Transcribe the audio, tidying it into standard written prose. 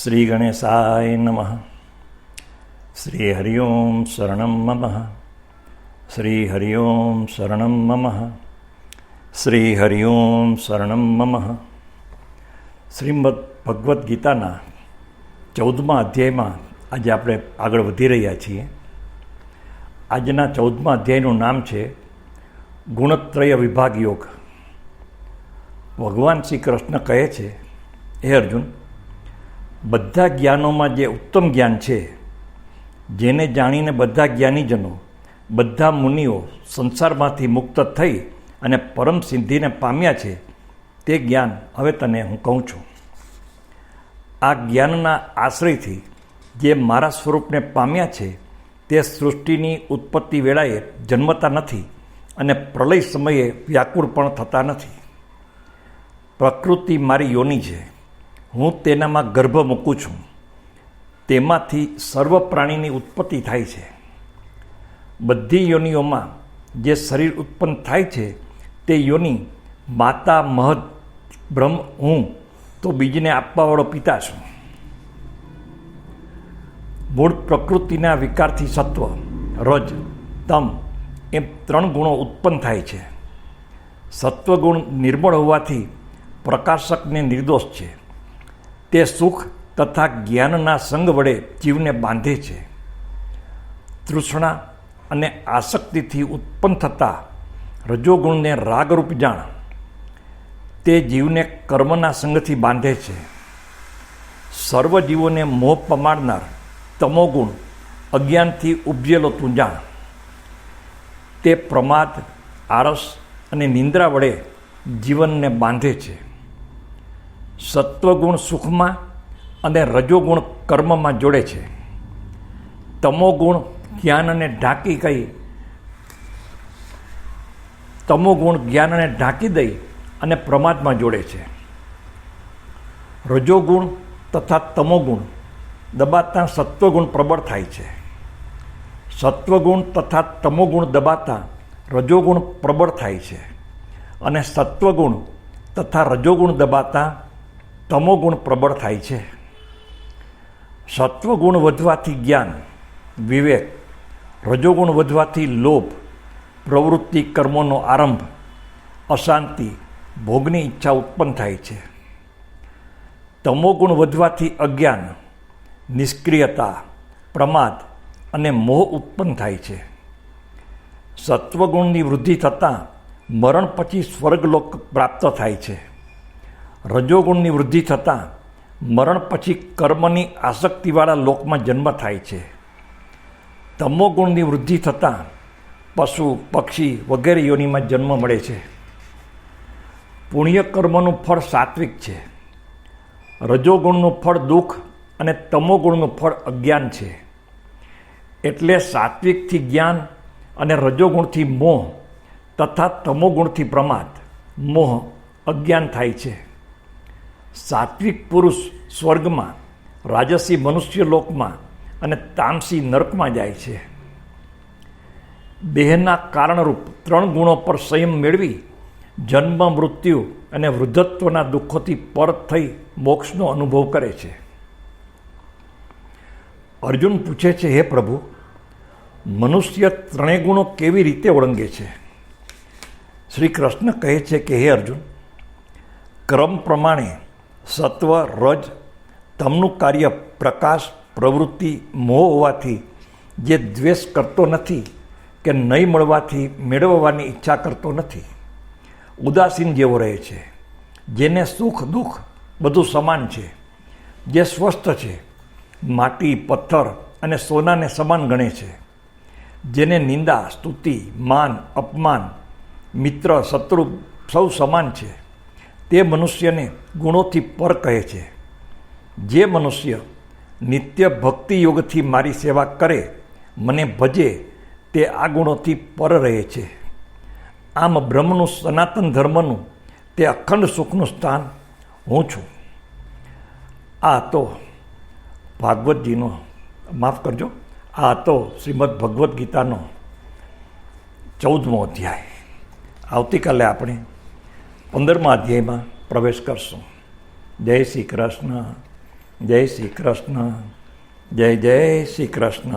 શ્રી ગણેશાય નમઃ. શ્રી હરિઓમ શરણમ મમ. શ્રી હરિઓમ શરણમ મમ. શ્રી હરિઓમ શરણમ મમ. શ્રીમદ ભગવદ્ ગીતાના 14મા અધ્યાયમાં આજે આપણે આગળ વધી રહ્યા છીએ. આજના 14મા અધ્યાયનું નામ છે ગુણત્રય વિભાગ યોગ. ભગવાન શ્રી કૃષ્ણ કહે છે, હે અર્જુન, બધા જ્ઞાનોમાં જે ઉત્તમ જ્ઞાન છે, જેને જાણીને બધા જ્ઞાનીજનો, બધા મુનિઓ સંસારમાંથી મુક્ત થઈ અને પરમ સિદ્ધિને પામ્યા છે, તે જ્ઞાન હવે તને હું કહું છું. આ જ્ઞાનના આશ્રયથી જે મારા સ્વરૂપને પામ્યા છે, તે સૃષ્ટિની ઉત્પત્તિ વેળાએ જન્મતા નથી અને પ્રલય સમયે વ્યાકુળ પણ થતા નથી. પ્રકૃતિ મારી યોની છે, હું તેનામાં ગર્ભ મૂકું છું. તેમાંથી સર્વ પ્રાણીની ઉત્પત્તિ થાય છે. બધી યોનિઓમાં જે શરીર ઉત્પન્ન થાય છે, તે યોનિ માતા મહદ બ્રહ્મ હું તો બીજને આપવાવાળો પિતા છું. મૂળ પ્રકૃતિના વિકારથી સત્વ, રજ, તમ એમ 3 ગુણો ઉત્પન્ન થાય છે. સત્વગુણ નિર્મળ હોવાથી પ્રકાશકને નિર્દોષ છે. તે સુખ તથા જ્ઞાનના સંગ વડે જીવને બાંધે છે. તૃષ્ણા અને આસક્તિથી ઉત્પન્ન થતા રજોગુણને રાગરૂપ જાણ. તે જીવને કર્મના સંગથી બાંધે છે. સર્વ જીવોને મોહ પમાડનાર તમોગુણ અજ્ઞાનથી ઉપજેલો તું જાણ. તે પ્રમાદ, આળસ અને નિંદ્રા વડે જીવનને બાંધે છે. સત્વગુણ સુખમાં અને રજોગુણ કર્મમાં જોડે છે. તમોગુણ જ્ઞાનને ઢાંકી દઈ અને પ્રમાદમાં જોડે છે. રજોગુણ તથા તમોગુણ દબાતા સત્વગુણ પ્રબળ થાય છે. સત્વગુણ તથા તમોગુણ દબાતા રજોગુણ પ્રબળ થાય છે. અને સત્વગુણ તથા રજોગુણ દબાતા તમોગુણ પ્રબળ થાય છે. સત્વગુણ વધવાથી જ્ઞાન, વિવેક, રજોગુણ વધવાથી લોભ, પ્રવૃત્તિ કર્મોનો આરંભ, અશાંતિ, ભોગની ઈચ્છા ઉત્પન્ન થાય છે. તમોગુણ વધવાથી અજ્ઞાન, નિષ્ક્રિયતા, પ્રમાદ અને મોહ ઉત્પન્ન થાય છે. સત્વગુણની વૃદ્ધિ થતાં મરણ પછી સ્વર્ગલોક પ્રાપ્ત થાય છે. રજોગુણની વૃદ્ધિ થતાં મરણ પછી કર્મની આસક્તિવાળા લોકમાં જન્મ થાય છે. તમોગુણની વૃદ્ધિ થતાં પશુ, પક્ષી વગેરે યોનિમાં જન્મ મળે છે. પુણ્ય કર્મનું ફળ સાત્વિક છે. રજોગુણનું ફળ દુઃખ અને તમોગુણનું ફળ અજ્ઞાન છે. એટલે સાત્વિકથી જ્ઞાન અને રજોગુણથી મોહ તથા તમોગુણથી પ્રમાદ, મોહ, અજ્ઞાન થાય છે. સાત્વિક પુરુષ સ્વર્ગમાં, રાજસી મનુષ્ય લોકમાં અને તામસી નરકમાં જાય છે. દેહના કારણરૂપ 3 ગુણો પર સંયમ મેળવી જન્મ, મૃત્યુ અને વૃદ્ધત્વના દુઃખોથી પર થઈ મોક્ષનો અનુભવ કરે છે. અર્જુન પૂછે છે, હે પ્રભુ, મનુષ્ય 3 ગુણો કેવી રીતે ઓળંગે છે? શ્રી કૃષ્ણ કહે છે કે, હે અર્જુન, ક્રમ પ્રમાણે સત્વ, રજ, તમનું કાર્ય પ્રકાશ, પ્રવૃત્તિ, મોહ હોવાથી જે દ્વેષ કરતો નથી કે નહીં મળવાથી મેળવવાની ઈચ્છા કરતો નથી, ઉદાસીન જેવો રહે છે, જેને સુખ દુઃખ બધું સમાન છે, જે સ્વસ્થ છે, માટી, પથ્થર અને સોનાને સમાન ગણે છે, જેને નિંદા, સ્તુતિ, માન, અપમાન, મિત્ર, શત્રુ સૌ સમાન છે, તે મનુષ્યને ગુણોથી પર કહે છે. જે મનુષ્ય નિત્ય ભક્તિ યોગથી મારી સેવા કરે, મને ભજે, તે આ ગુણોથી પર રહે છે. આમ બ્રહ્મનું, સનાતન ધર્મનું, તે અખંડ સુખનું સ્થાન હું છું. આ તો ભાગવતજીનો, માફ કરજો, આ તો શ્રીમદ ભગવદ્ ગીતાનો 14મો અધ્યાય. આવતીકાલે આપણે 15મા અધ્યાયમાં પ્રવેશ કરશું. જય શ્રી કૃષ્ણ. જય શ્રી કૃષ્ણ. જય જય શ્રી કૃષ્ણ.